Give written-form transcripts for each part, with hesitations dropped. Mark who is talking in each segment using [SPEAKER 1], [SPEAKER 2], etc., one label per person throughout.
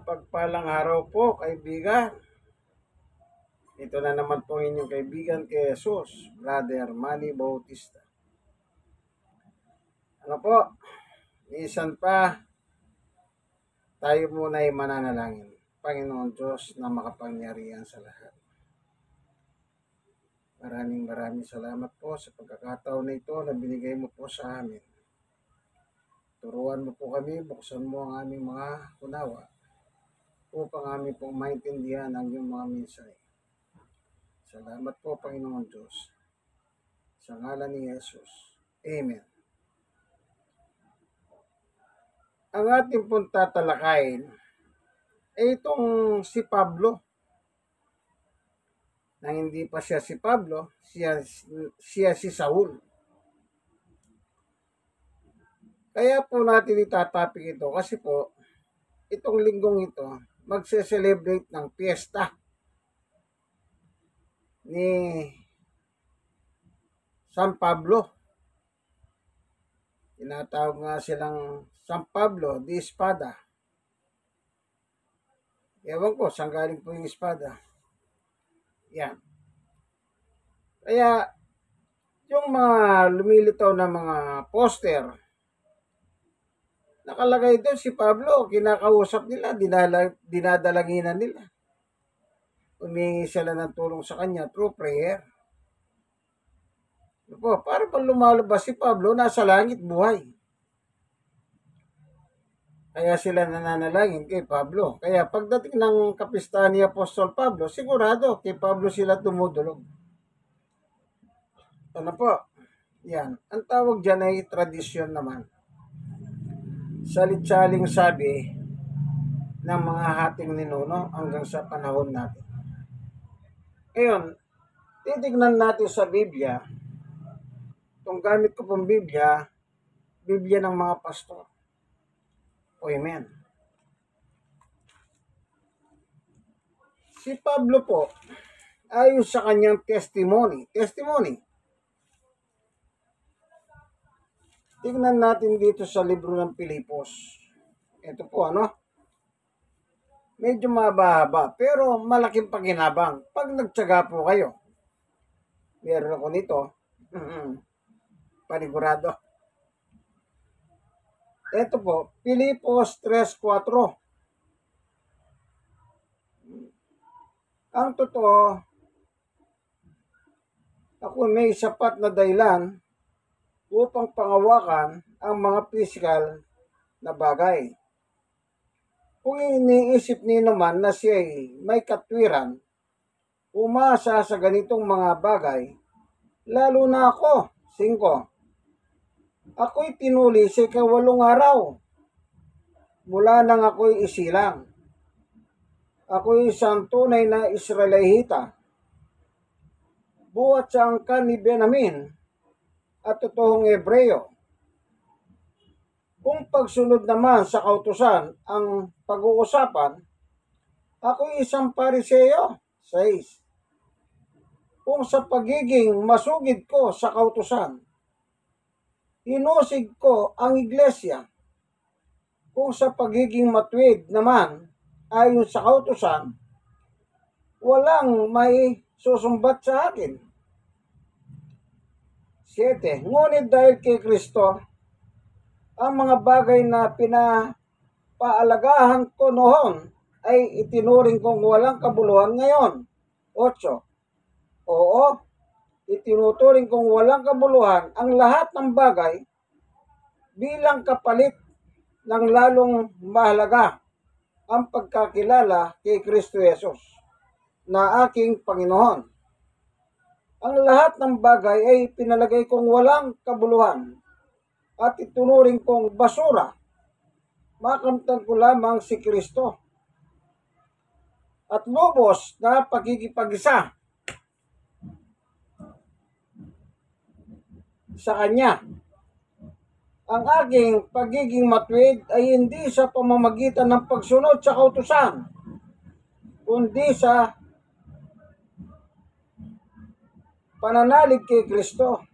[SPEAKER 1] Mapagpalang araw po, kaibigan. Ito na naman po inyong kaibigan kay Jesus, Brother Manny Bautista. Ano po, minsan pa, tayo muna ay mananalangin. Panginoon Diyos na makapangyarihan sa lahat. Maraming salamat po sa pagkakataon na ito na binigay mo po sa amin. Turuan mo po kami, buksan mo ang aming mga unawa upang amin pong maintindihan ang iyong mga mensahe. Salamat po, Panginoon Diyos. Sa ngalan ni Jesus. Amen. Ang ating pong tatalakayin ay itong si Pablo. Na hindi pa siya si Pablo, siya si Saul. Kaya po natin itatapik ito kasi po, itong linggong ito, magse-celebrate ng piyesta ni San Pablo. Tinatawag nga silang San Pablo de Espada. Ewan ko, saan galing po yung espada? Yan. Kaya, yung mga lumilitaw na mga poster, nakalagay doon si Pablo, kinakausap nila, dinadalanginan nila. Humingi sila ng tulong sa kanya through prayer. Po, para pang lumalabas si Pablo, nasa langit buhay. Kaya sila nananalangin kay Pablo. Kaya pagdating ng kapistahan ni Apostol Pablo, sigurado kay Pablo sila tumudulog. Ano po? Yan. Ang tawag dyan ay tradisyon naman. Salit-saling sabi ng mga hating ninuno hanggang sa panahon natin. Ngayon, titignan natin sa Biblia. Itong gamit ko pong Biblia ng mga pastor. Amen. Si Pablo po, ayon sa kanyang testimony. Tingnan natin dito sa libro ng Pilipos. Ito po, medyo mababa, pero malaking pakinabang. Pag nagtyaga po kayo, meron ako nito, panigurado. Ito po, Pilipos 3:4. Ang totoo, ako may sapat na dahilan upang pangawakan ang mga physical na bagay. Kung iniisip niyo naman na siya ay may katwiran, umasa sa ganitong mga bagay, lalo na ako, 5. Ako'y tinuli sa 8 araw. Mula nang ako'y isilang. Ako'y isang tunay na Israelita. Buhat sa angkan ni Benjamin at totoong Hebreo. Kung pagsunod naman sa kautusan ang pag-uusapan, ako'y isang Pariseo. 6. Kung sa pagiging masugid ko sa kautusan, inusig ko ang iglesia. Kung sa pagiging matuwid naman, ayon sa kautusan, walang may susumbat sa akin. 7. Ngunit dahil kay Kristo, ang mga bagay na pinapaalagahan ko noon ay itinuring kong walang kabuluhan ngayon. 8. Oo, itinuturing kong walang kabuluhan ang lahat ng bagay bilang kapalit ng lalong mahalaga ang pagkakilala kay Kristo Jesus na aking Panginoon. Ang lahat ng bagay ay pinalagay kong walang kabuluhan at itunuring kong basura. Makamtan ko lamang si Kristo at lubos na pagkikipag-isa sa Kanya. Ang aking pagiging matuwid ay hindi sa pamamagitan ng pagsunod sa kautusan, kundi sa pananalig kay Kristo.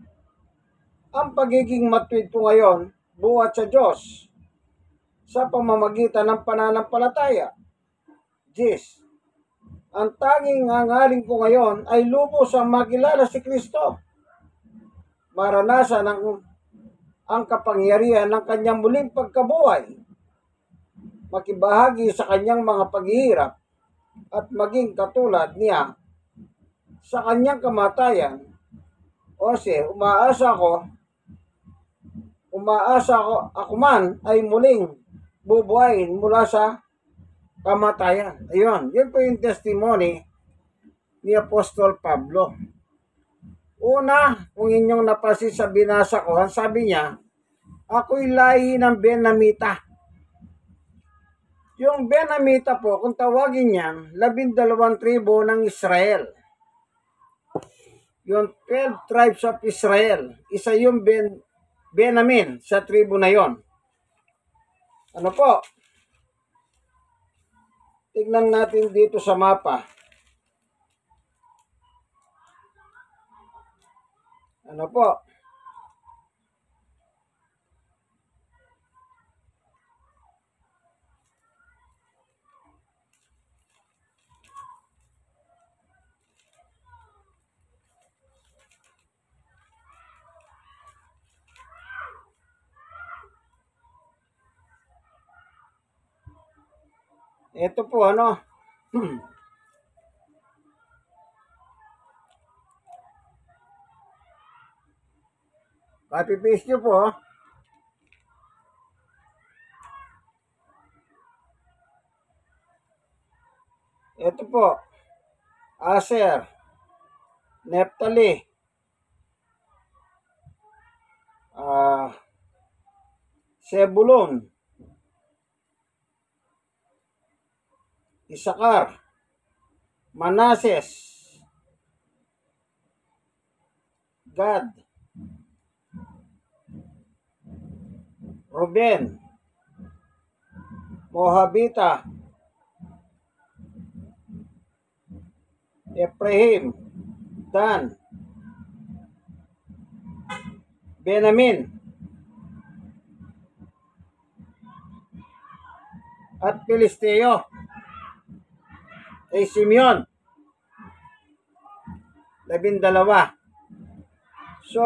[SPEAKER 1] Ang pagiging matuwid ko ngayon, buhat sa Diyos, sa pamamagitan ng pananampalataya Jis. Ang tanging hangarin ko ngayon ay lubos ang makilala si Kristo. Maranasan ang kapangyarihan ng kanyang muling pagkabuhay. Makibahagi sa kanyang mga paghihirap at maging katulad niya sa kanyang kamatayan. Umaasa ako man ay muling bubuhayin mula sa kamatayan. Ayun, yun po yung testimony ni Apostol Pablo. Una, kung inyong napansin sa binasa ko, sabi niya, ako'y lahi ng Benamita. Yung Benamita po, kung tawagin niyan, 12 tribo ng Israel. Yung 12 tribes of Israel, isa yung Benamin sa tribo na yon. Ano po? Tignan natin dito sa mapa. Ano po? Ito po ano. Copy-paste nyo po. Ito po. Aser, Nephtali, Sebulon, Isakar, Manases, Gad, Ruben, Mohabita, Ephraim, Dan, Benamin, at Pilisteo. Ay Simeon, 12. So,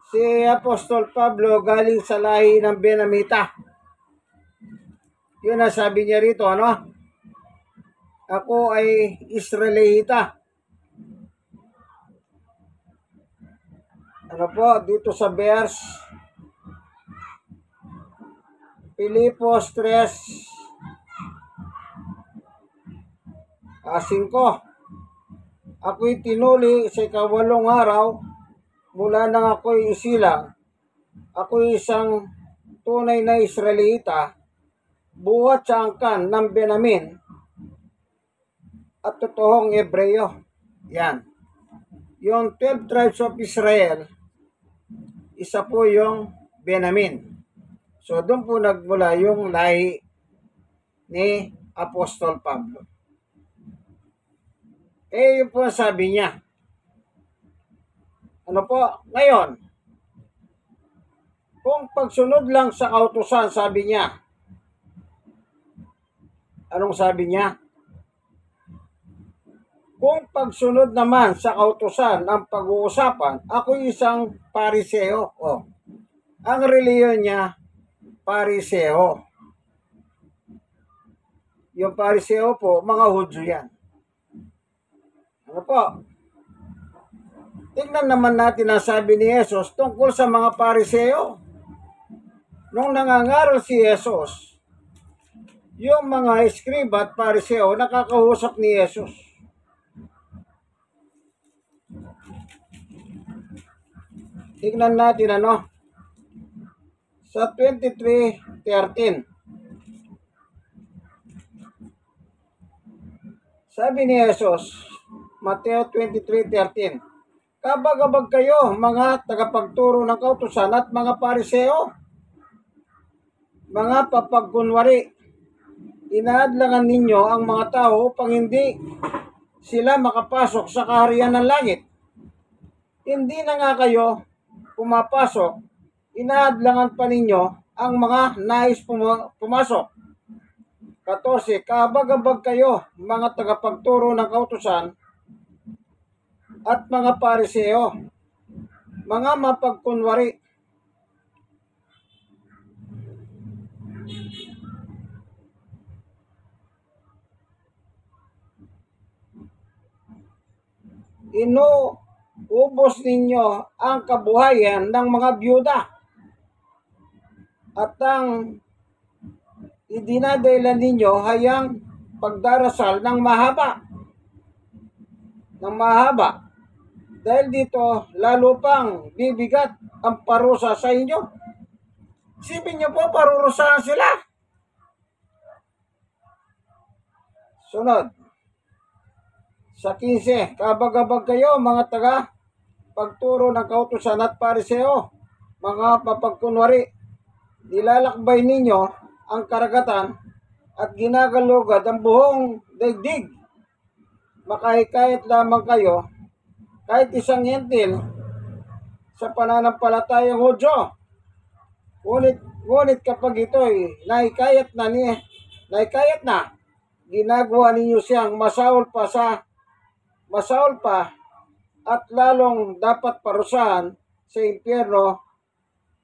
[SPEAKER 1] si Apostol Pablo galing sa lahi ng Benamita. Yun ang sabi niya rito, ano? Ako ay Israelita. Ano po, dito sa verse Filipos 3, 5. Ako'y tinuli sa 8 araw mula nang ako'y isilang. Ako'y isang tunay na Israelita, buhat sa angkan ng Benamin at totoong Hebreo. Yan. Yung 12 tribes of Israel, isa po yung Benamin. So, doon po nagmula yung lahi ni Apostol Pablo. Yun po sabi niya. Ano po? Ngayon, kung pagsunod lang sa kautusan, sabi niya. Anong sabi niya? Kung pagsunod naman sa kautusan ang pag-uusapan, ako isang pariseo. Ang reliyon niya, pariseo. Yung pariseo po, mga Hudyo yan. Ano po? Tingnan naman natin ang sabi ni Jesus tungkol sa mga pariseo. Nung nangangaral si Jesus, yung mga eskriba at pariseo nakakausap ni Jesus. Tingnan natin ano. Sa 23:13. Sabi ni Jesus, Mateo 23:13, kabag-abag kayo, mga tagapagturo ng kautusan at mga pariseo, mga papagkunwari, inaadlangan ninyo ang mga tao upang hindi sila makapasok sa kaharian ng langit. Hindi na nga kayo pumapasok, inaadlangan pa ninyo ang mga nais pumasok. 14, kaabag-abag kayo, mga tagapagturo ng kautusan at mga pariseo, mga mapagkunwari. Inuubos ninyo ang kabuhayan ng mga byuda at ang idinadailan ninyo hayang pagdarasal ng mahaba. Dahil dito, lalo pang bibigat ang parusa sa inyo. Isipin nyo po, parurusahan sila. Sunod. Sa 15, kabag-abag kayo mga taga pagturo ng kautusan at pariseo, mga papagkunwari. Nilalakbay ninyo ang karagatan at ginagalugad ang buong daigdig. Makahikayat lamang kayo kahit isang hentil sa pananampalatayang Hudyo. Ngunit kapag ito'y nahikayat na, ginagawa ninyo siyang masaol pa at lalong dapat parusahan sa impyerno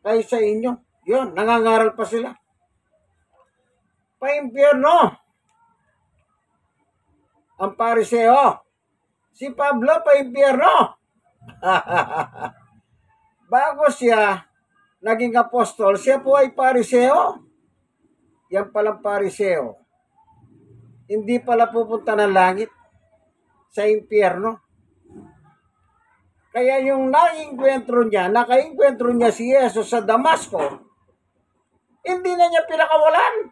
[SPEAKER 1] kaysa inyo. Yun, nangangaral pa sila. Pa-impyerno ang pariseo. Si Pablo pa-impyerno. Bago siya naging apostol, siya po ay pariseo. Yan palang pariseo. Hindi pala pupunta ng langit sa impyerno. Kaya yung nakainkwentro niya si Jesus sa Damasco, hindi na niya pinakawalan.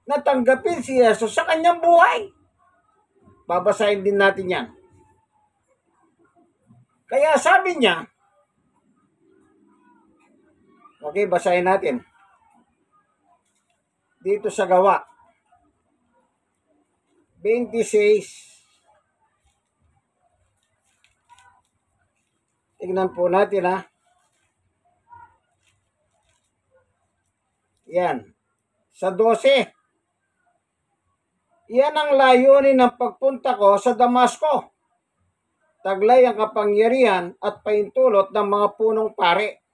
[SPEAKER 1] Natanggapin si Jesus sa kanyang buhay. Babasahin din natin yan. Kaya sabi niya, okay, basahin natin. Dito sa Gawa 26. Tignan po natin ha. Yan. Sa 12. Yan ang layunin ng pagpunta ko sa Damasco. Taglay ang kapangyarihan at paintulot ng mga punong pare.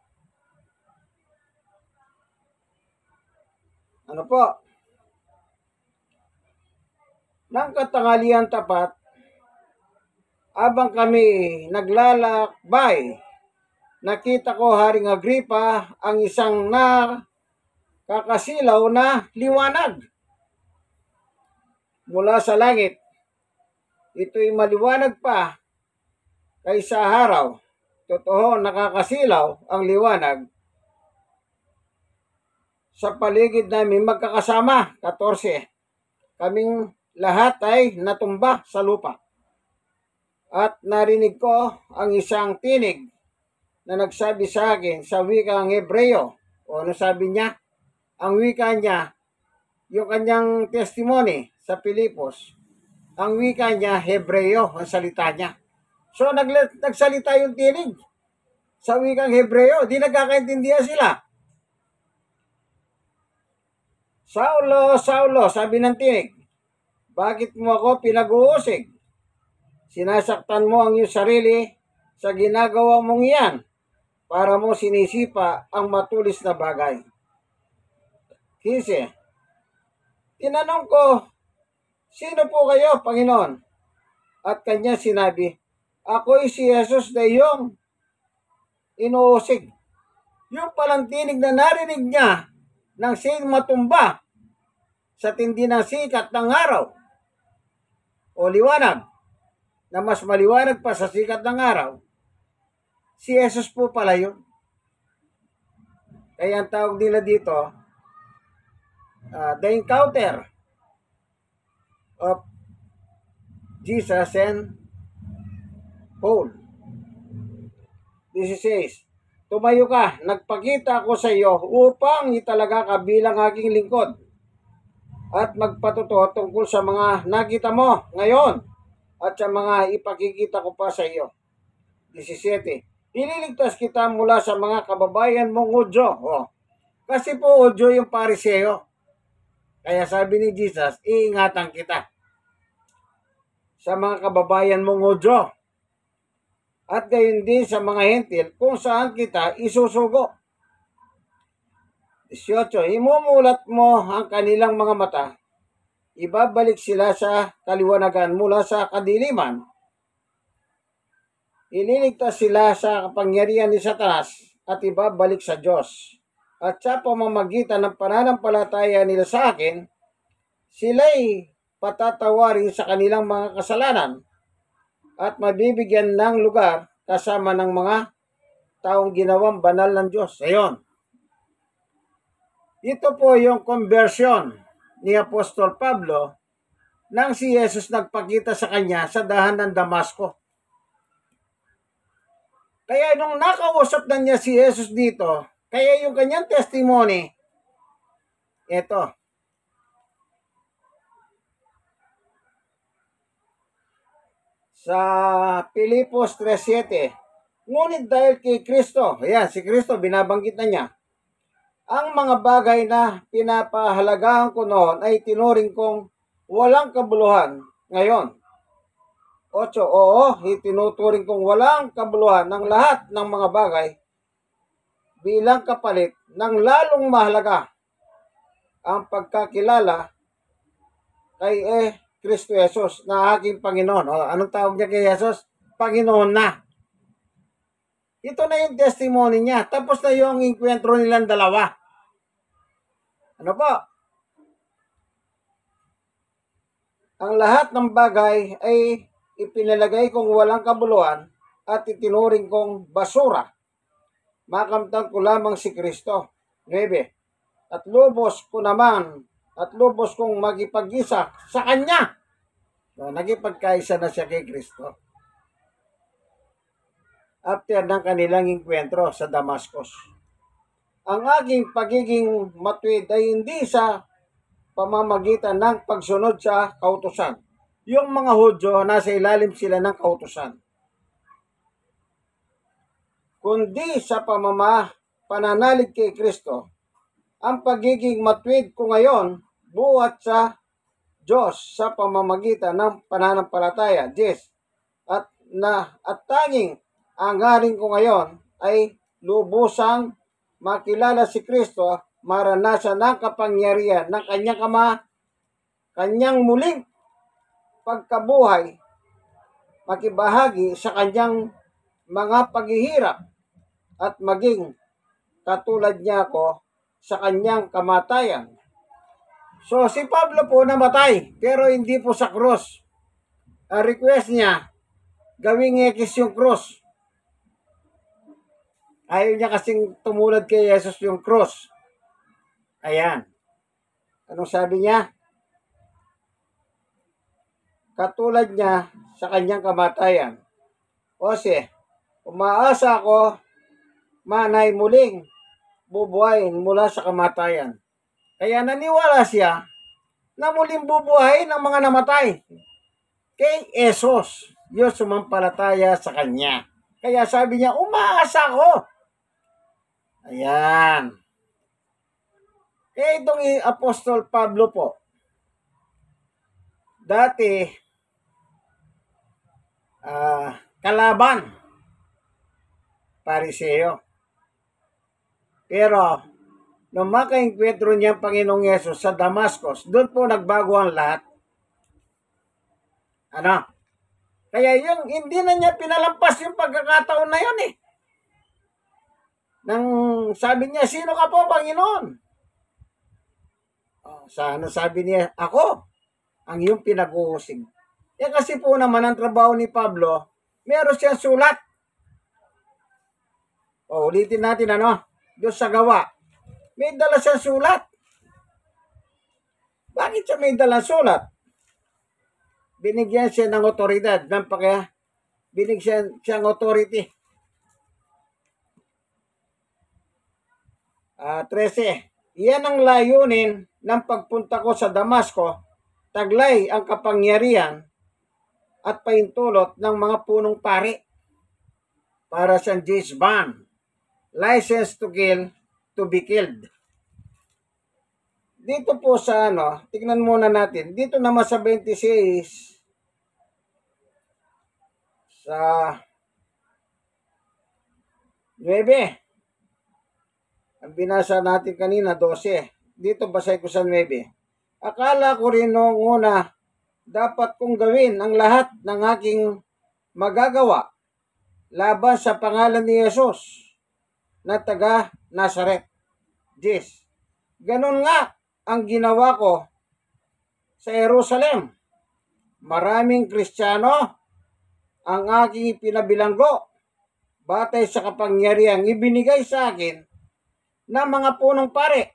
[SPEAKER 1] Ano po? Nang katanghalian tapat, abang kami naglalakbay, nakita ko Haring Agripa ang isang nakakasilaw na liwanag mula sa langit. Ito'y maliwanag pa kaysa araw. Totoo, nakakasilaw ang liwanag. Sa paligid namin magkakasama, 14. Kaming lahat ay natumba sa lupa. At narinig ko ang isang tinig na nagsabi sa akin sa wikang Hebreo. O ano sabi niya? Ang wika niya, yung kanyang testimony sa Pilipos, ang wika niya, Hebreo, ang salita niya. So nagsalita yung tinig sa wikang Hebreo, di nagkakaintindihan sila. Saulo, Saulo, sabi ng tinig, bakit mo ako pinag-uusig? Sinasaktan mo ang iyong sarili sa ginagawa mong iyan para mo sinisipa ang matulis na bagay. 15. Tinanong ko, sino po kayo, Panginoon? At kanya sinabi, ako'y si Jesus na iyong inuusig. Yung palang tinig na narinig niya nang siya'y matumba sa tindi ng sikat ng araw o liwanag, na mas maliwanag pa sa sikat ng araw, si Jesus po pala yun. Kaya ang tawag nila dito, the encounter of Jesus and Paul. 16. Tumayo ka, nagpakita ako sa iyo upang italaga ka bilang aking lingkod at magpatuto tungkol sa mga nakita mo ngayon at sa mga ipakikita ko pa sa iyo. 17. Ililigtas kita mula sa mga kababayan mong Hudyo. Kasi po Hudyo yung pariseo. Kaya sabi ni Jesus, iingatan kita sa mga kababayan mong Hudyo at gayon din sa mga hentil kung saan kita isusugo. 18, imumulat mo ang kanilang mga mata, ibabalik sila sa kaliwanagan mula sa kadiliman, ililigtas sila sa kapangyarihan ni Satanas at ibabalik sa Diyos. At sa pamamagitan ng pananampalataya nila sa akin, sila'y patatawarin sa kanilang mga kasalanan at mabibigyan ng lugar kasama ng mga taong ginawang banal ng Diyos. Ayon. Ito po yung conversion ni Apostol Pablo nang si Jesus nagpakita sa kanya sa dahan ng Damasco. Kaya nung nakausap na niya si Jesus dito, kaya yung kanyang testimony, ito. Sa Pilipos 3:7, ngunit dahil kay Kristo, ayan, si Kristo, binabanggit na niya, ang mga bagay na pinapahalagahan ko noon ay tinuring kong walang kabuluhan ngayon. 8, oo, itinuturing kong walang kabuluhan ng lahat ng mga bagay bilang kapalit ng lalong mahalaga ang pagkakilala kay Kristo Jesus na aking Panginoon. O, anong tawag niya kay Jesus? Panginoon na. Ito na yung testimony niya. Tapos na yung enkwentro nilang dalawa. Ano po? Ang lahat ng bagay ay ipinalagay kong walang kabuluhan at itinuring kong basura. Makamtan ko lamang si Kristo. 9. At lubos kong magipag-isa sa Kanya. So, nagipagkaisa na siya kay Kristo. After ng kanilang enkwentro sa Damascus. Ang aking pagiging matuwid ay hindi sa pamamagitan ng pagsunod sa kautusan. Yung mga Hudyo, nasa ilalim sila ng kautusan. Kundi sa pananalig kay Kristo, ang pagiging matuwid ko ngayon buhat sa Diyos sa pamamagitan ng pananampalataya. 10. At tanging ang hangarin ko ngayon ay lubusang makilala si Kristo, maranasan ng kapangyarihan ng kanyang muling pagkabuhay, makibahagi sa kanyang mga paghihirap at maging katulad niya ako sa kanyang kamatayan. So, si Pablo po namatay, pero hindi po sa krus. Ang request niya, gawing X yung krus. Ayaw niya kasing tumulad kay Jesus yung krus. Ayan. Anong sabi niya? Katulad niya sa kanyang kamatayan. Ose, umaasa ako, manay muling bubuhayin mula sa kamatayan. Kaya naniwala siya na muling bubuhayin ang mga namatay. Kay Jesus, Diyos sumampalataya sa kanya. Kaya sabi niya, umaasa ako. Ayan. Kaya itong Apostol Pablo po, dati, kalaban, Pariseo. Pero, nung makainkwentro niya ang Panginoong Yesus sa Damascus, doon po nagbago ang lahat. Ano? Kaya yung hindi na niya pinalampas yung pagkakataon na yun eh. Nang sabi niya, sino ka po, Panginoon? Sabi niya, ako, ang iyong pinag-uusig. Kasi po naman ang trabaho ni Pablo, meron siyang sulat. Ulitin natin Diyos sa gawa. May dala siyang sulat. Bakit siya may dalang sulat? Binigyan siya ng otoridad. Binigyan siyang authority. 13. Iyan ang layunin ng pagpunta ko sa Damasco, taglay ang kapangyarihan at paintulot ng mga punong pari para sa Jezban, license to kill, to be killed. dito po sa tignan muna natin. Dito naman sa 26, sa 9. Ang binasa natin kanina, 12. Dito basay ko sa 9. Akala ko rin noong una, dapat kong gawin ang lahat ng aking magagawa laban sa pangalan ni Jesus na taga Nazaret. 10. Ganun nga ang ginawa ko sa Jerusalem. Maraming Kristiyano ang aking ipinabilanggo batay sa kapangyarihang ibinigay sa akin ng mga punong pare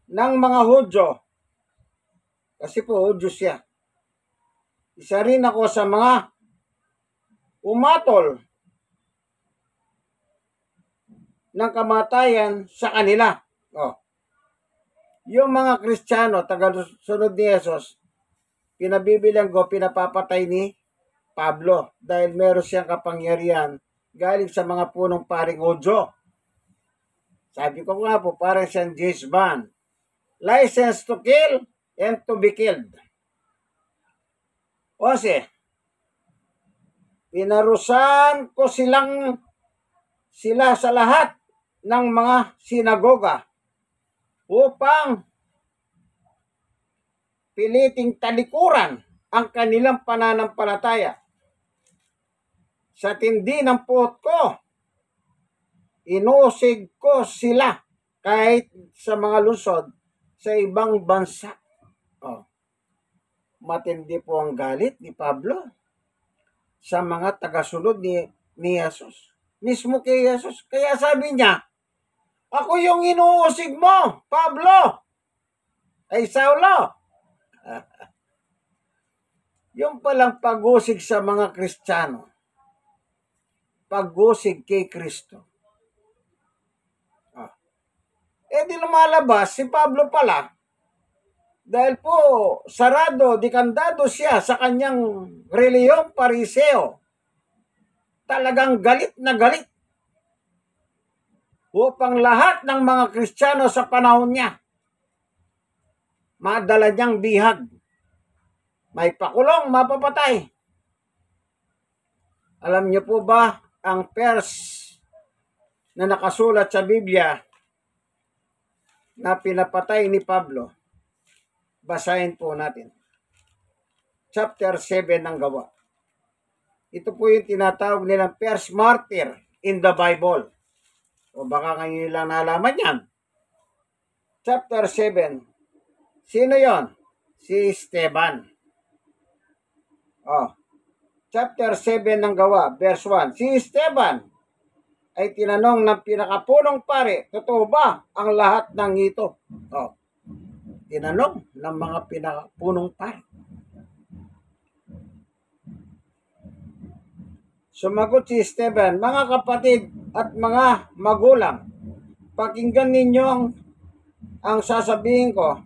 [SPEAKER 1] ng mga Hudyo. Kasi po, Hudyo siya. Isa rin ako sa mga umatol ng kamatayan sa kanila. Yung mga Kristiyano, tagasunod ni Jesus, pinabibilang ko, pinapapatay ni Pablo dahil meron siyang kapangyarihan galing sa mga punong paring Hudyo. Sabi ko nga po, parang siyang James Bond. License to kill and to be killed. Kasi, pinarusan ko sila sa lahat ng mga sinagoga upang piliting talikuran ang kanilang pananampalataya. Sa tindi ng puot ko, inusig ko sila kahit sa mga lungsod sa ibang bansa. Matindi po ang galit ni Pablo sa mga tagasunod ni Jesus. Mismo kay Jesus. Kaya sabi niya, ako yung inuusig mo, Pablo. Ay, Saulo. Yung palang pag-usig sa mga Kristiyano. Pag-usig kay Kristo. Di lumalabas si Pablo pala. Dahil po, sarado, dikandado siya sa kanyang reliyong pariseo. Talagang galit na galit. Upang lahat ng mga Kristiyano sa panahon niya, madala niyang bihag. May pakulong, mapapatay. Alam niyo po ba ang verse na nakasulat sa Biblia na pinapatay ni Pablo? Basahin po natin. Chapter 7 ng Gawa. Ito po yung tinatawag nilang first martyr in the Bible. O baka ngayon lang nalaman yan. Chapter 7. Sino yon? Si Esteban. Chapter 7 ng Gawa, verse 1. Si Esteban ay tinanong ng pinakapunong pare, totoo ba ang lahat ng ito? Tinanong ng mga pinakapunong pare. Sumagot si Esteban, mga kapatid at mga magulang, pakinggan ninyo ang sasabihin ko.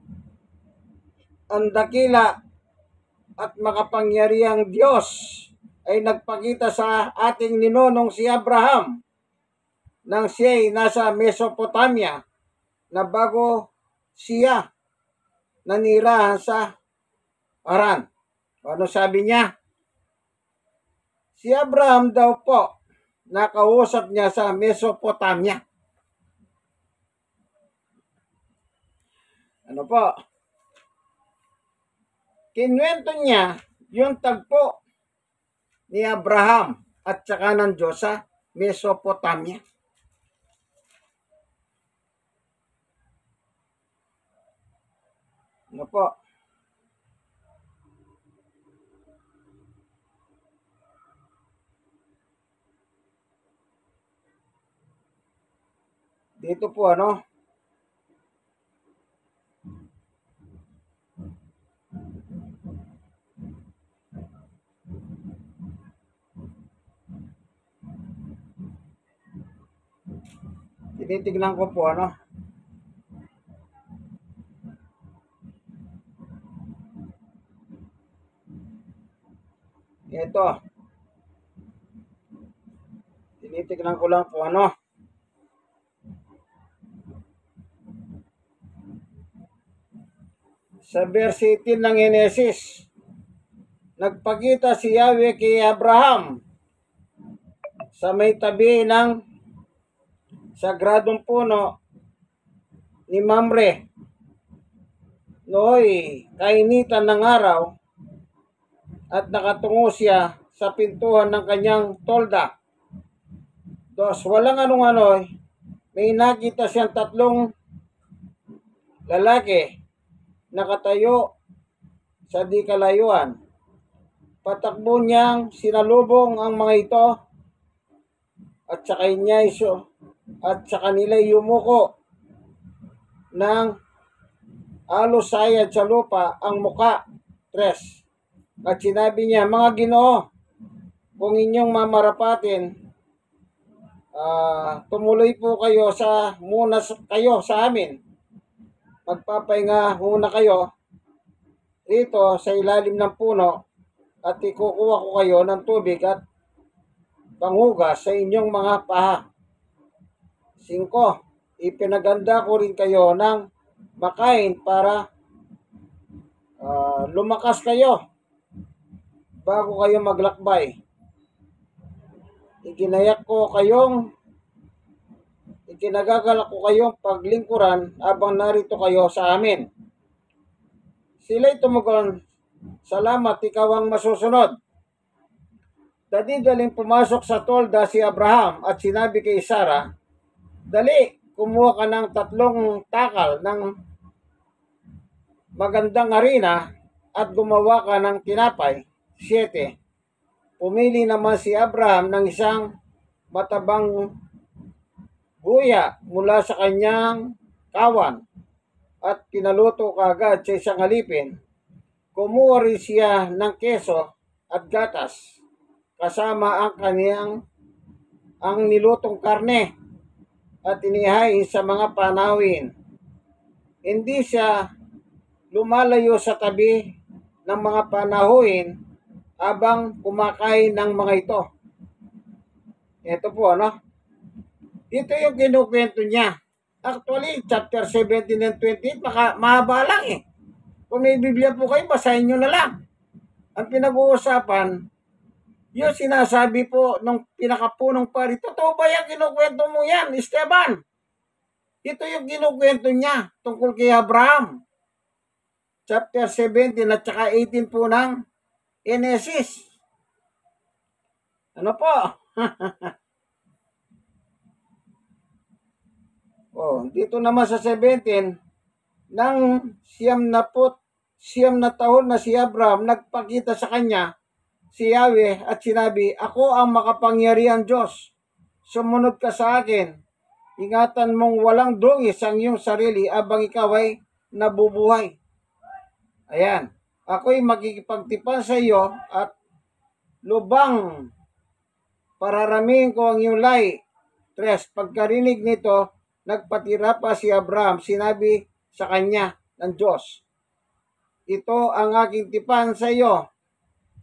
[SPEAKER 1] Ang dakila at makapangyarihang Diyos ay nagpakita sa ating ninonong si Abraham nang siya'y nasa Mesopotamia na bago siya nanirahan sa Haran. Ano sabi niya? Si Abraham daw po nakausap niya sa Mesopotamia. Ano po? Kinwento niya yung tagpo ni Abraham at saka ng Diyos sa Mesopotamia. Ano po? Dito po tinitignan ko po ito. Tinitignan ko lang po sa verse 18 ng Henesis. Nagpakita si Yahweh kay Abraham sa may tabi ng sagradong puno ni Mamre. Nooy kainitan ng araw at nakatungo siya sa pintuan ng kanyang tolda. Walang anong-ano, may nakita siyang tatlong lalaki nakatayo sa di kalayuan. Patakbo niyang sinalubong ang mga ito at sa kanila yumuko ng alusayad sa lupa ang muka. 3. At sinabi niya, mga Ginoo, kung inyong mamarapatin, tumuloy po kayo muna kayo sa amin. Magpapahinga muna kayo dito sa ilalim ng puno at ikukuha ko kayo ng tubig at panghugas sa inyong mga paha. 5. Ipinaganda ko rin kayo ng makain para lumakas kayo bago kayo maglakbay. Ikinagagalak ko kayong paglingkuran habang narito kayo sa amin. Sila'y tumugon, salamat, ikaw ang masusunod. Dali-daling pumasok sa tolda si Abraham at sinabi kay Sarah, dali, kumuha ka ng 3 takal ng magandang harina at gumawa ka ng tinapay. 7. Pumili naman si Abraham ng isang matabang guya mula sa kanyang kawan at pinaluto kaagad sa isang alipin. Kumuha rin siya ng keso at gatas kasama ang nilutong karne at inihain sa mga panawin. Hindi siya lumalayo sa tabi ng mga panahuin habang kumakain ng mga ito. Ito po, Ito yung kinukwento niya. Actually, chapter 17 and 28, mahaba lang eh. Kung may Biblia po kayo, basahin nyo na lang. Ang pinag-uusapan, yung sinasabi po ng pinakapunong pari, totoo ba yung kinukwento mo yan, Esteban? Ito yung kinukwento niya tungkol kay Abraham. Chapter 17 at saka 18 po ng Genesis. Ano po? Dito naman sa 17, nang 90 na taon na si Abraham, nagpakita sa kanya si Yahweh at sinabi, ako ang makapangyarihang Diyos. Sumunod ka sa akin. Ingatan mong walang dungis ang iyong sarili abang ikaw ay nabubuhay. Ayan. Ako'y makikipagtipan sa iyo at lubang pararamihin ko ang iyong lahi. 3. Pagkarinig nito, nagpatira pa si Abraham. Sinabi sa kanya ng Diyos, ito ang aking tipan sa iyo.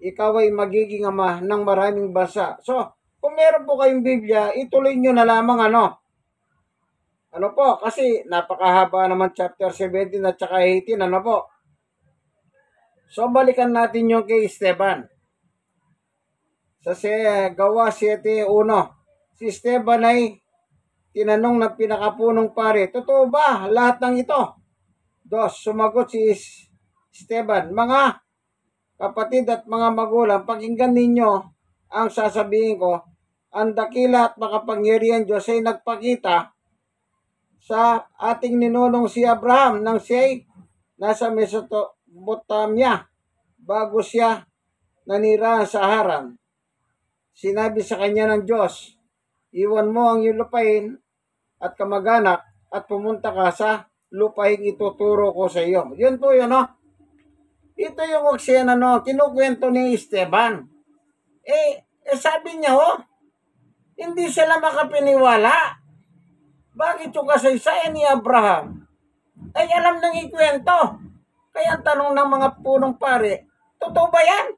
[SPEAKER 1] Ikaw ay magiging ama ng maraming bansa. So, kung meron po kayong Biblia, ituloy nyo na lamang Ano po? Kasi napakahaba naman chapter 17 at saka 18. Ano po? So, balikan natin yung kay Esteban. Sa Gawa 7:1, si Esteban ay tinanong ng pinakapunong pare, totoo ba lahat ng ito? 2. Sumagot si Esteban, mga kapatid at mga magulang, pakinggan ninyo ang sasabihin ko. Ang dakila at makapangyarihan Diyos ay nagpakita sa ating ninunong si Abraham nang siya'y nasa Mesopotamia bago siya nanirahan sa Haran. Sinabi sa kanya ng Diyos, iwan mo ang iyong lupain at kamag-anak at pumunta ka sa lupain ituturo ko sa iyo. Yun po yun, Ito yung oksena, kinukwento ni Esteban. Sabi niya, hindi sila makapiniwala. Bakit yung kasaysayan ni Abraham ay alam ng ikwento? Kaya ang tanong ng mga punong pare, totoo ba yan,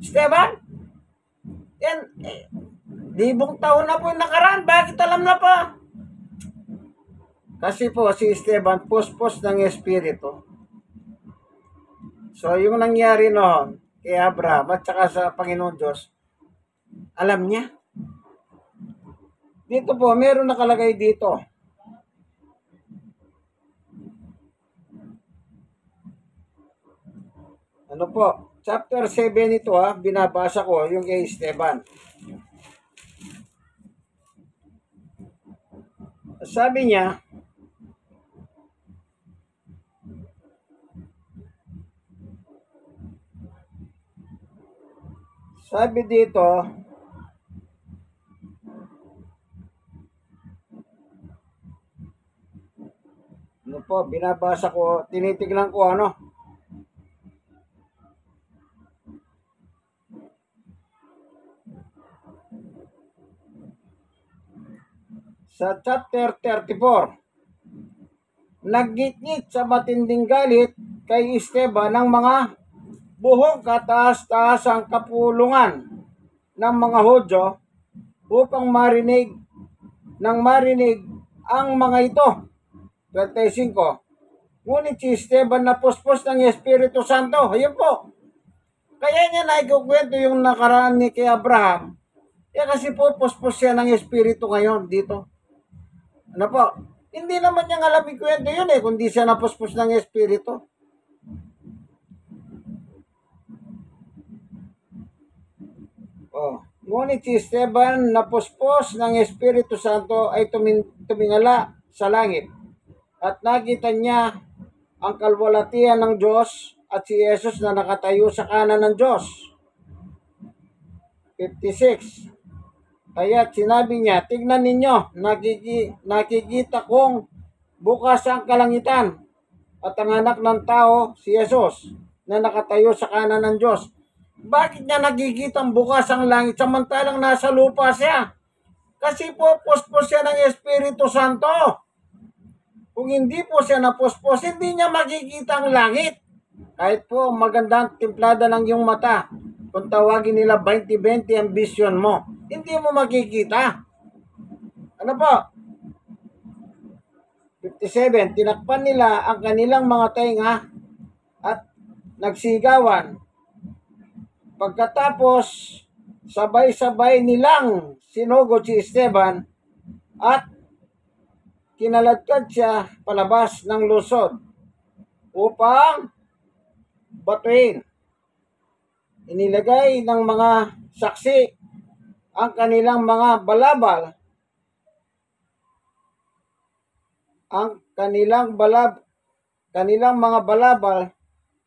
[SPEAKER 1] Esteban? Yan, 1,000 taon na po yung nakaraan, bakit alam na pa? Kasi po si Esteban, puspos ng Espiritu. So, yung nangyari noon kay Abraham at saka sa Panginoon Diyos, alam niya. Dito po, meron nakalagay dito. Ano po? Chapter 7 ito binabasa ko yung kay Esteban. Sabi niya, sabi dito, ano po, binabasa ko, tinitignan ko sa chapter 34, naggitgit sa matinding galit kay Esteban ng mga buhong kataas-taasang kapulungan ng mga Hudyo upang marinig ang mga ito. 35. Ngunit si Esteban napuspos ng Espiritu Santo. Ayun po. Kaya niya naikukwento yung nakaraan ni kay Abraham. Kasi po, puspos siya ng Espiritu ngayon dito. Ano po? Hindi naman niya alam yung kwento yun kundi siya napuspos ng Espiritu. Ngunit si Esteban napuspos ng Espiritu Santo ay tumingala sa langit at nakita niya ang kalwalatian ng Diyos at si Jesus na nakatayo sa kanan ng Diyos. 56. Kaya sinabi niya, tignan ninyo, nakikita kong bukas ang kalangitan at ang anak ng tao, si Jesus, na nakatayo sa kanan ng Diyos. Bakit niya nakikita ang bukas ang langit samantalang nasa lupa siya? Kasi po, puspos siya ng Espiritu Santo. Kung hindi po siya napuspos, hindi niya makikita ang langit. Kahit po magandang timplada lang yung mata, kung tawagin nila 20-20 ang vision mo, hindi mo makikita. Ano po? 57, tinakpan nila ang kanilang mga tainga at nagsigawan. Pagkatapos, sabay-sabay nilang sinugod si Esteban at kinaladkad siya palabas ng lungsod upang batuin. Inilagay ng mga saksi ang kanilang mga balabal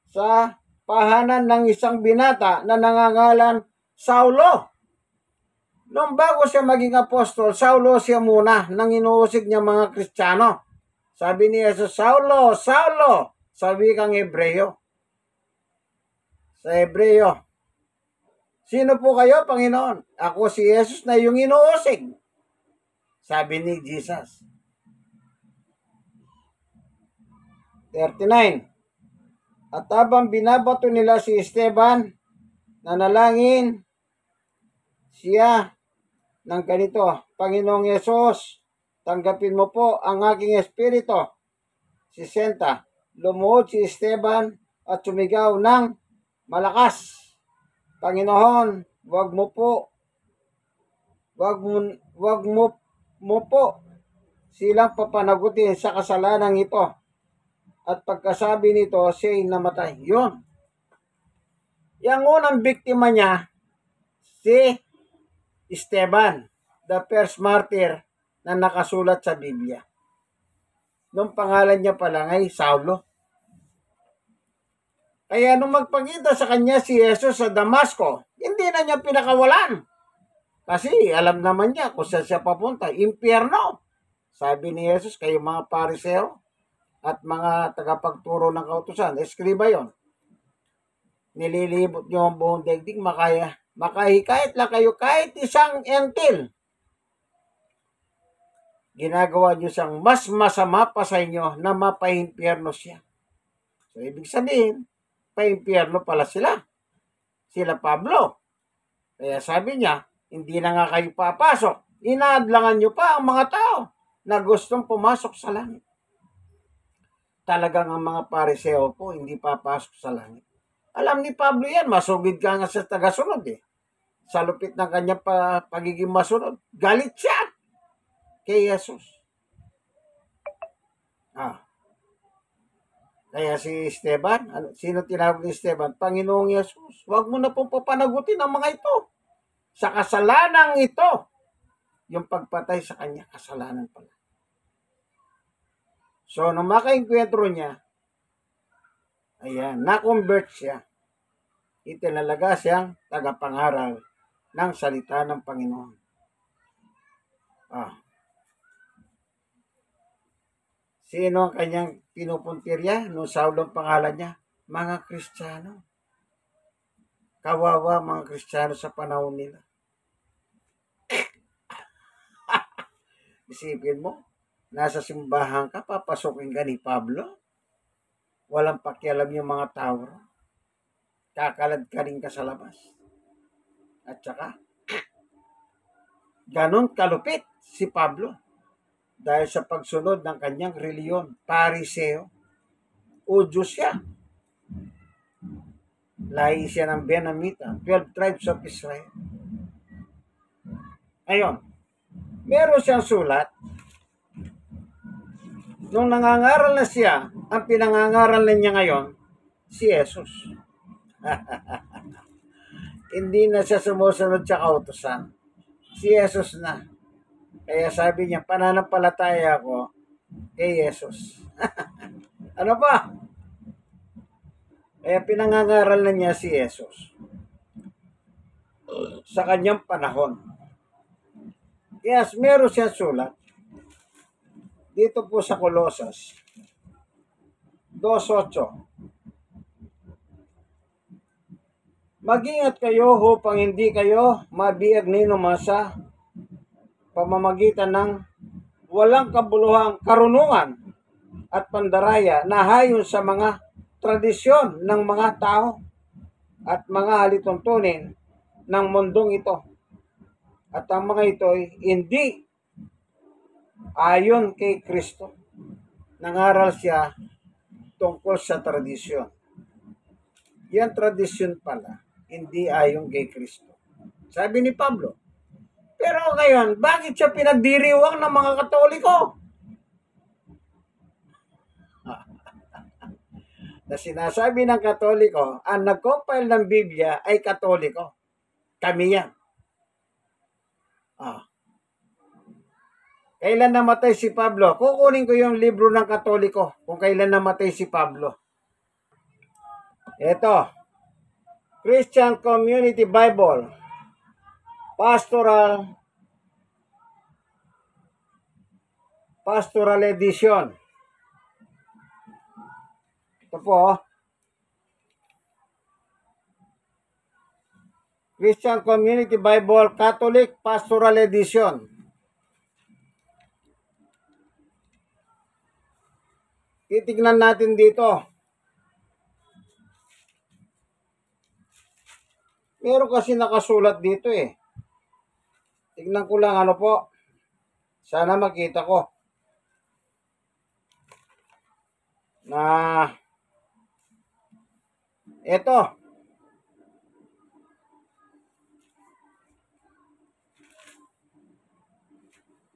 [SPEAKER 1] sa pahanan ng isang binata na nangangalan Saulo. Noong bago siya maging apostol, Saulo siya muna nang inuusig niya mga Kristiyano. Sabi ni Jesus, Saulo, Saulo, sabi kang Hebreo. Sa Hebreo, sino po kayo, Panginoon? Ako si Jesus na yung inuusig. Sabi ni Jesus. 39. At habang binabato nila si Esteban, nanalangin siya ng ganito, Panginoong Yesus, tanggapin mo po ang aking espiritu. 60. Lumuhod si Esteban at sumigaw ng malakas. Panginoon, wag mo po silang papanagutin sa kasalanan ito. At pagkasabi nito, siya'y namatay. Yun. Yang unang biktima niya, si Esteban, the first martyr na nakasulat sa Biblia. Nung pangalan niya pala ay Saulo. Kaya nung magpakita sa kanya si Jesus sa Damasco, hindi na niya pinakawalan. Kasi alam naman niya kung saan siya papunta. Impyerno. Sabi ni Jesus, kayo mga Pariseo at mga tagapagturo ng kautusan, eskriba yon. Nililibot niyo ang buong daigdig, makahikayat lang kayo kahit isang entil. Ginagawa niyo siyang mas masama pa sa inyo na mapaimpyerno siya. So, ibig sabihin, paimpyerno pala sila. Sila Pablo. Kaya sabi niya, hindi na nga kayo papasok. Inaadlangan niyo pa ang mga tao na gustong pumasok sa langit. Talagang ang mga Pariseo po hindi papasok sa langit. Alam ni Pablo yan, masugid ka nga sa tagasunod eh. Sa lupit ng kanyang pagiging masunod. Galit siya kay Jesus. Kaya si Esteban, sino tinawag ni Esteban? Panginoong Jesus, huwag mo na pong papanagutin ang mga ito. Sa kasalanang ito, yung pagpatay sa kanya, kasalanan pala. So, nung makainkwentro niya, ayan, na-convert siya. Itinalaga siyang tagapangaral ng salita ng Panginoon. Sino ang kanyang pinupuntirya nung Saulong pangalan niya? Mga Kristiyano. Kawawa mga Kristiyano sa panahon nila. Isipin mo, nasa simbahan ka, papasokin ka ni Pablo. Walang pakialam yung mga tao. Kakalad ka rin ka sa labas. At saka, ganon kalupit si Pablo. Dahil sa pagsunod ng kanyang reliyon, Pariseo, Udyo siya. Lahi siya ng Benamita, 12 tribes of Israel. Ayun, meron siyang sulat. Nung nangangaral na siya, ang pinangangaral na niya ngayon, si Jesus. Hindi na siya sumusunod sa kautusan. Si Jesus na. Kaya sabi niya, pananampalataya ako kay Jesus. Ano pa? Kaya pinangangaral na niya si Jesus sa kanyang panahon. Yes, meron siya sulat. Dito po sa Colossus 2:8. Mag-ingat kayo upang hindi kayo mabiag ninuman sa pamamagitan ng walang kabuluhang karunungan at pandaraya na hayon sa mga tradisyon ng mga tao at mga halituntunin ng mundong ito. At ang mga ito ay hindi ayon kay Kristo. Nangaral siya tungkol sa tradisyon. Yan tradisyon pala, hindi ayon kay Kristo. Sabi ni Pablo. Pero ngayon, bakit siya pinagdiriwang ng mga Katoliko? Na sinasabi ng Katoliko, ang nag-compile ng Biblia ay Katoliko. Kami yan. Kailan namatay si Pablo? Kukunin ko yung libro ng Katoliko kung kailan namatay si Pablo. Ito, Christian Community Bible, Pastoral Edition. Ito po, Christian Community Bible, Catholic Pastoral Edition. Titignan natin dito. Meron kasi nakasulat dito eh. Tignan ko lang ano po. Sana makita ko. Na ito.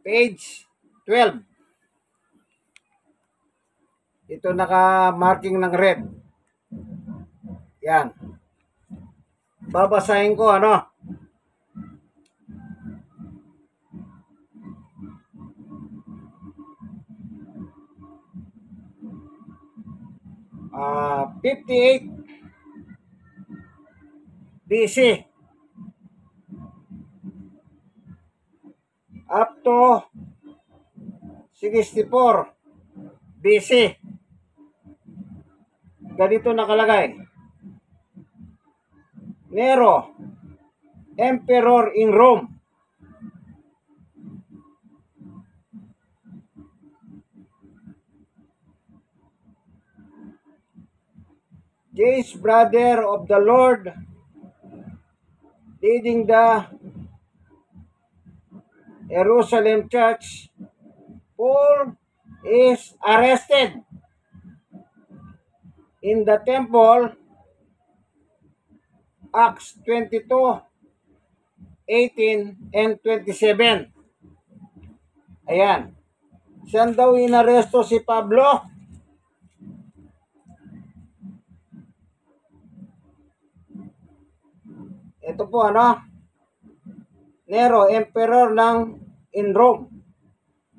[SPEAKER 1] Page 12. Ito naka-marking ng red. Yan. Babasahin ko ano. Uh, 58 BC up to 64 BC. Ganito nakalagay. Nero, Emperor in Rome. James, brother of the Lord, leading the Jerusalem church, Paul is arrested in the temple Acts 22:18 and 27. Ayan. Saan daw inaresto si Pablo? Ito po Nero, emperor in Rome.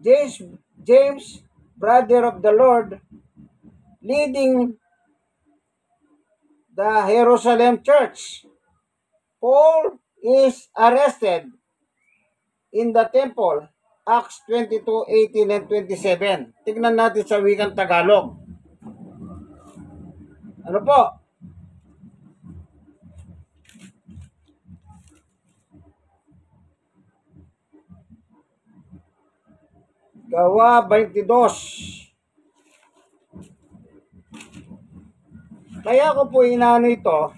[SPEAKER 1] James, brother of the Lord, leading the Jerusalem church. Paul is arrested in the temple. Acts 22:18 and 27. Tignan natin sa wikang Tagalog. Ano po? Gawa 22. Kaya ko po inaano ito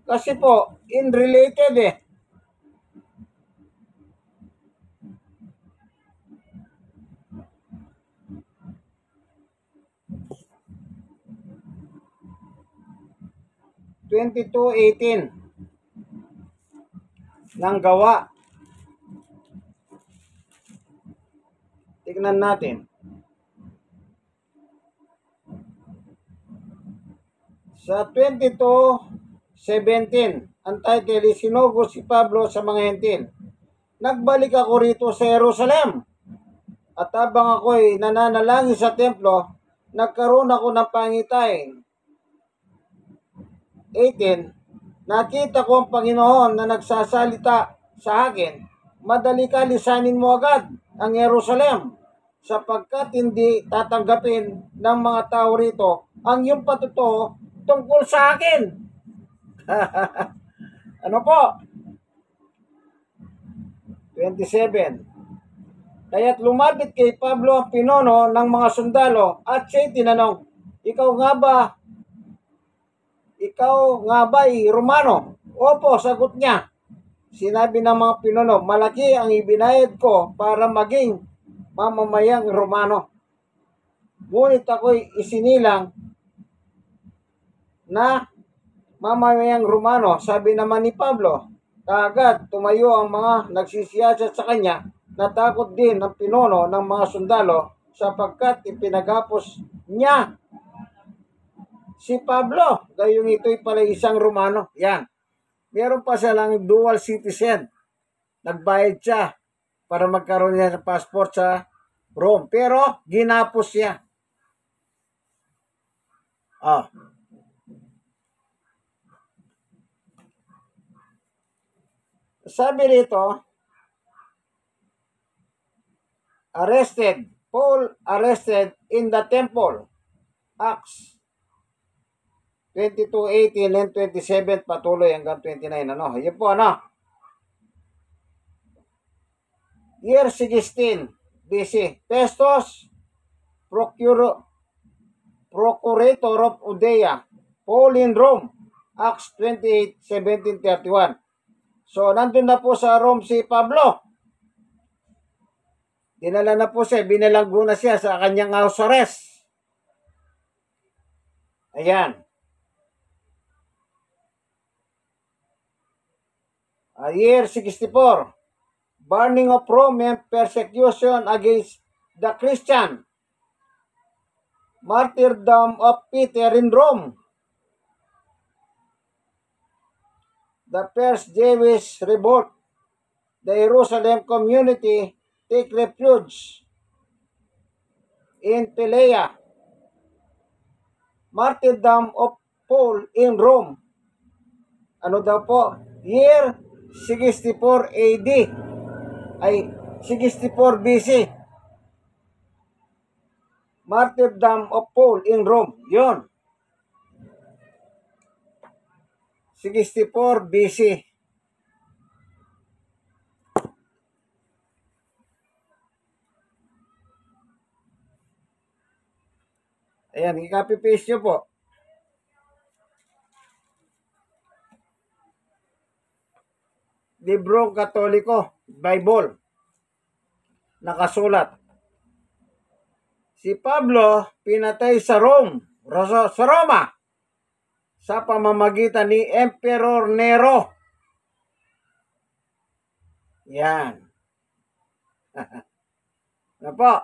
[SPEAKER 1] kasi po in-related eh. (22:18) ng gawa. Tignan natin. Sa 22:17, ang title is Sinugo si Pablo sa mga hentil. Nagbalik ako rito sa Jerusalem. At habang ako'y nananalangin sa templo, nagkaroon ako ng pangitain. 18, nakita ko ang Panginoon na nagsasalita sa akin, madali ka lisanin mo agad ang Jerusalem, sapagkat hindi tatanggapin ng mga tao rito ang iyong patutuo tungkol sa akin. Ano po? 27. Kaya't lumapit kay Pablo ang pinuno ng mga sundalo at siya'y tinanong, Ikaw nga ba ay Romano? Opo, sagot niya. Sinabi ng mga pinuno, malaki ang ibinayad ko para maging mamamayang Romano. Ngunit ako'y isinilang na mamamayang Romano. Sabi naman ni Pablo, kaagad tumayo ang mga nagsisiyasat sa kanya, natakot din ang pinuno ng mga sundalo sapagkat ipinagapos niya si Pablo. Gayong ito'y pala isang Romano. Yan. Meron pa silang dual citizen. Nagbayad siya para magkaroon niya ng passport sa Rome. Pero ginapos siya. Sabi rito, Paul arrested in the temple. Acts 22:18 and 27 patuloy hanggang 29. Yun po Year 16 BC. Festus, Procurator of Judea. Paul in Rome. Acts 28:17-31. So, nandun na po sa Rome si Pablo. Dinala na po siya, binalanggo na siya sa kanyang house arrest. Ayan. Year 64. Burning of Rome and persecution against the Christian. Martyrdom of Peter in Rome. The first Jewish revolt. The Jerusalem community take refuge in Pelea. Martyrdom of Paul in Rome. Ano daw po? Year 64 AD. Ay, 64 BC. Martyrdom of Paul in Rome. Yun. 64 BC. Ayan, i-copy-paste nyo po. Libro Katoliko, Bible. Nakasulat. Si Pablo pinatay sa Roma. sa pamamagitan ni Emperor Nero. Yan. Ano po?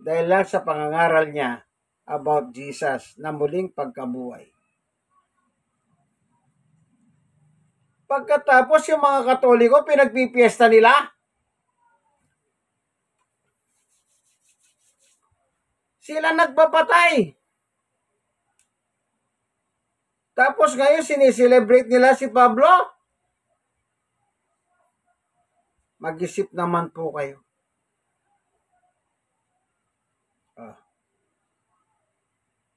[SPEAKER 1] Dahil lang sa pangangaral niya about Jesus na muling pagkabuhay. Pagkatapos yung mga Katoliko, pinagpipiesta nila. Sila nagpapatay. Tapos ngayon, sineselebrate nila si Pablo. Mag-isip naman po kayo.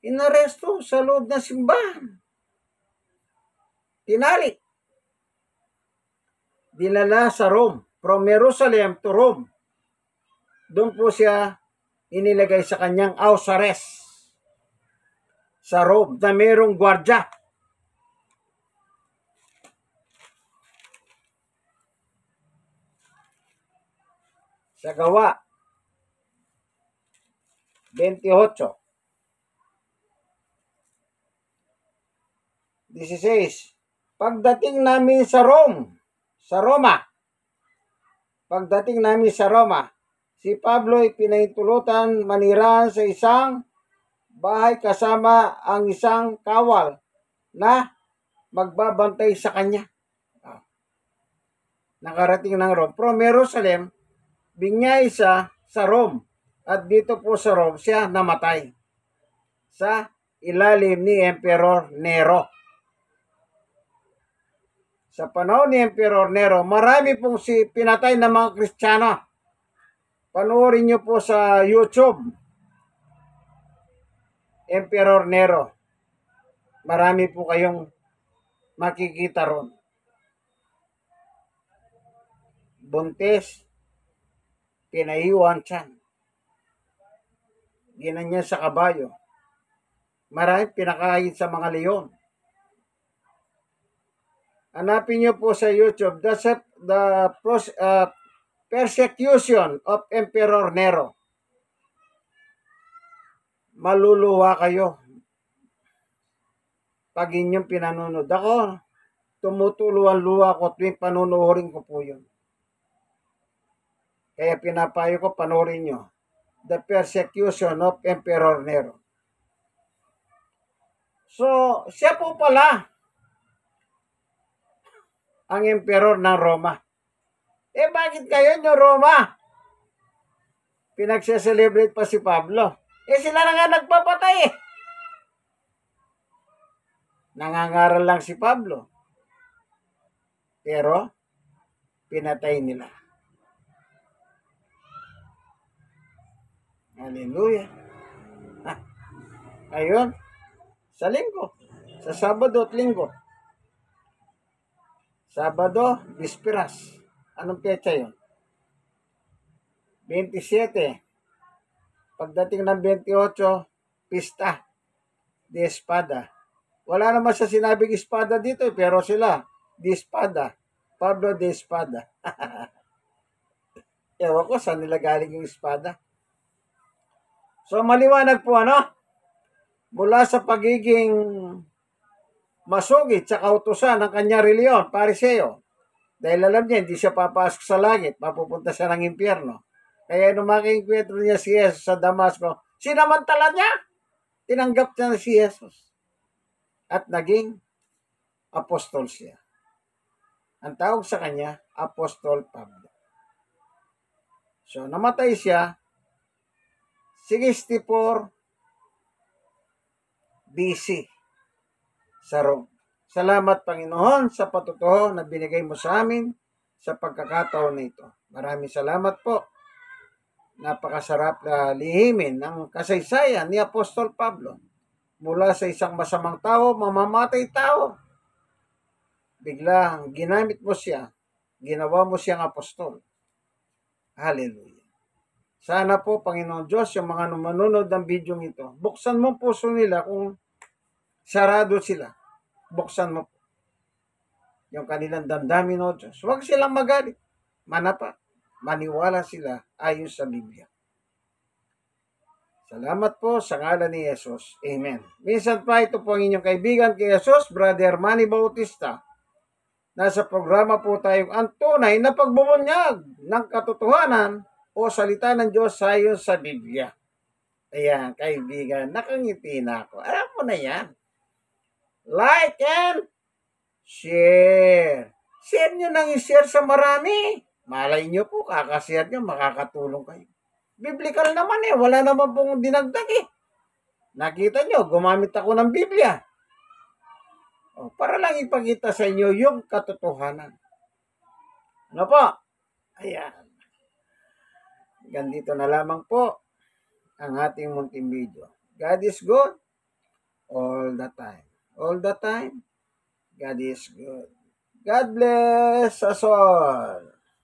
[SPEAKER 1] Inaresto sa loob ng simbahan. Tinali. Dinala sa Rome. From Jerusalem to Rome. Doon po siya inilagay sa kanyang house arrest. Sa Rome na mayroong gwardya. Sa Gawa 28. 16. Pagdating namin sa Roma, si Pablo ay pinaintulutan manirahan sa isang bahay kasama ang isang kawal na magbabantay sa kanya. Nakarating ng Rome. From Jerusalem, binyay sa Rome. At dito po sa Rome, siya namatay sa ilalim ni Emperor Nero. Sa panahon ni Emperor Nero, marami pong pinatay ng mga Kristiyano. Panoorin nyo po sa YouTube, Emperor Nero. Marami po kayong makikita ron. Buntis, pinaiwan tiyan. Ginanyan sa kabayo. Marami pinakain sa mga leon. Hanapin niyo po sa YouTube, the persecution of Emperor Nero. Maluluwa kayo pag inyong pinanonood. Ako, tumutuluan luwa ko tuwing panunuorin ko po yun. Kaya pinapayo ko, panoorin nyo. The persecution of Emperor Nero. So, siya po pala ang emperor ng Roma. Bakit kayo nyo Roma? Pinagse-celebrate pa si Pablo. Sila na nga nagpapatay eh. Nangangaral lang si Pablo. Pero, pinatay nila. Hallelujah. Ayun. Sa linggo. Sa Sabado at linggo. Sabado, Bisperas. Anong petsa yun? 27. Pagdating ng 28, Pista de Espada. Wala naman sa sinabing espada dito, pero sila, de Espada. Pablo de Espada. Ewan ko, saan nila galing yung espada? So, maliwanag po, mula sa pagiging masugid sa kautusan ng kanyang reliyon, Pariseo. Dahil alam niya, hindi siya papasok sa langit, mapupunta siya ng impyerno. Kaya nung makikwentro niya si Jesus sa Damasco, sinamantala niya, tinanggap niya si Jesus. At naging apostol siya. Ang tawag sa kanya, Apostol Pablo. So, namatay siya, 64 BC sa Rome. Salamat, Panginoon, sa patutuho na binigay mo sa amin sa pagkakataon na ito. Maraming salamat po. Napakasarap na lihimin ng kasaysayan ni Apostol Pablo. Mula sa isang masamang tao, mamamatay tao. Biglang ginamit mo siya, ginawa mo siyang apostol. Hallelujah. Sana po, Panginoon Diyos, yung mga manunod ng video ito, buksan mo puso nila kung sarado sila. Buksan mo po yung kanilang damdamin, o Diyos. Huwag silang magalit. Manapa. Maniwala sila ayon sa Biblia. Salamat po sa ngalan ni Jesus. Amen. Minsan pa ito po ang inyong kaibigan kay Jesus, Brother Manny Bautista. Nasa programa po tayong ang tunay na pagbubunyag ng katotohanan o salita ng Diyos ayon sa Biblia. Ayan, kaibigan, nakangiti na ako. Alam mo na yan. Like and share. Share nyo nang i-share sa marami. Malay nyo po, kakashare nyo, makakatulong kayo. Biblical naman eh, wala naman pong dinagdag eh. Nakita nyo, gumamit ako ng Biblia. Para lang ipakita sa inyo yung katotohanan. Ano po? Ayan. Ganito na lamang po ang ating munting video. God is good all the time. All the time, God is good. God bless us all.